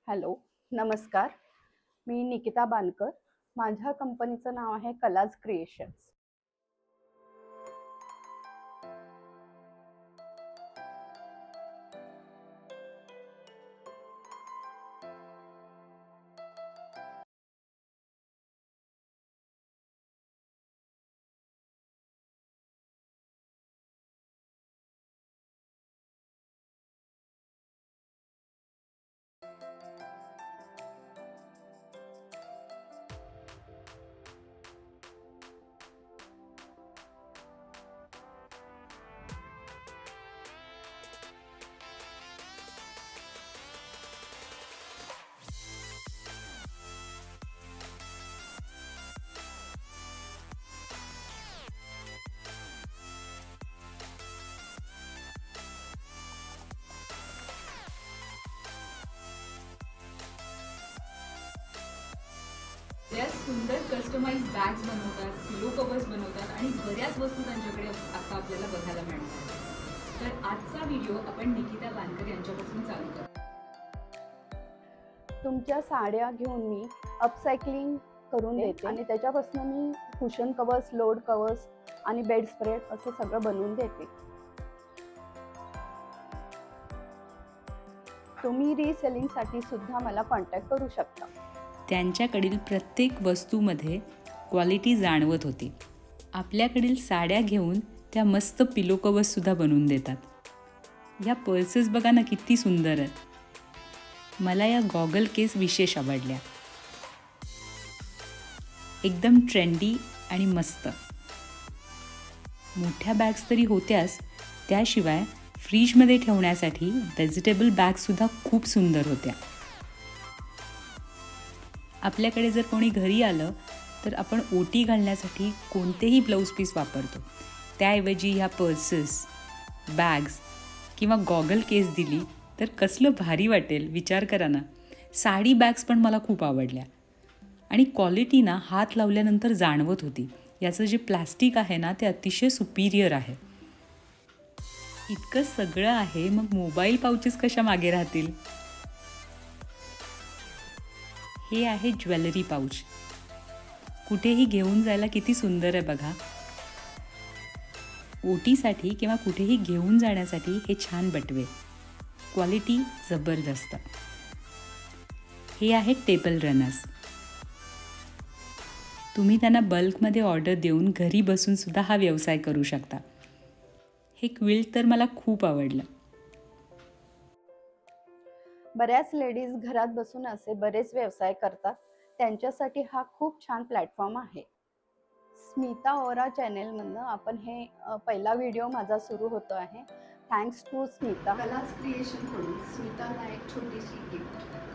Hello, नमस्कार. मी निकिता बानकर. माझ्या कंपनीचं नाव आहे कलाज क्रिएशन्स. बऱ्याच सुंदर कस्टमाइज बॅग्स बनवतात, पिलो कवर्स बनवतात आणि बऱ्याच वस्तू त्यांच्याकडे आता आपल्याला बघायला मिळतात. तर आजचा व्हिडिओ आपण निकिता बानकर यांच्यापासून चालू करू. तुमच्या साड्या घेऊन मी अपसायकलिंग करून देते आणि त्याच्यापासून मी कुशन कवर्स, लोड कवर्स आणि बेड स्प्रेड असं सगळं बनवून देते. तुम्ही रिसेलिंगसाठी सुद्धा मला कॉन्टॅक्ट करू शकता. त्यांच्याकडील प्रत्येक वस्तूमध्ये क्वालिटी जाणवत होती. आपल्याकडील साड्या घेऊन त्या मस्त पिलो कवर्ससुद्धा बनवून देतात. ह्या पर्सेस बघा ना किती सुंदर आहेत. मला या गॉगल केस विशेष आवडल्या. एकदम ट्रेंडी आणि मस्त. मोठ्या बॅग्स तरी होत्याच, त्याशिवाय फ्रीजमध्ये ठेवण्यासाठी व्हेजिटेबल बॅगसुद्धा खूप सुंदर होत्या. आपल्याकडे जर कोणी घरी आलं तर आपण ओटी घालण्यासाठी कोणतेही ब्लाऊज पीस वापरतो. त्याऐवजी ह्या पर्सेस, बॅग्स किंवा गॉगल केस दिली तर कसलं भारी वाटेल, विचार करा ना. साडी बॅग्स पण मला खूप आवडल्या आणि क्वालिटी ना हात लावल्यानंतर जाणवत होती. याचं जे प्लॅस्टिक आहे ना ते अतिशय सुपिरियर आहे. इतकं सगळं आहे, मग मोबाईल पाउचेस कशा मागे राहतील. हे आहे ज्वेलरी पाऊच. कुठेही घेऊन जायला किती सुंदर आहे बघा. ओटीसाठी किंवा कुठेही घेऊन जाण्यासाठी हे छान बटवे. क्वालिटी जबरदस्त. हे आहे टेबल रनर्स. तुम्ही त्यांना बल्कमध्ये ऑर्डर देऊन घरी बसून सुद्धा हा व्यवसाय करू शकता. हे क्विल्ट तर मला खूप आवडलं. बऱ्याच लेडीज घरात बसून असे बरेच व्यवसाय करतात. त्यांच्यासाठी हा खूप छान प्लॅटफॉर्म आहे. स्मिता ओरा चॅनेलमधनं आपण हे पहिला व्हिडिओ माझा सुरू होतो आहे. Thanks to Smita. कलाज क्रिएशन कडून स्मिताला एक छोटीशी गिफ्ट.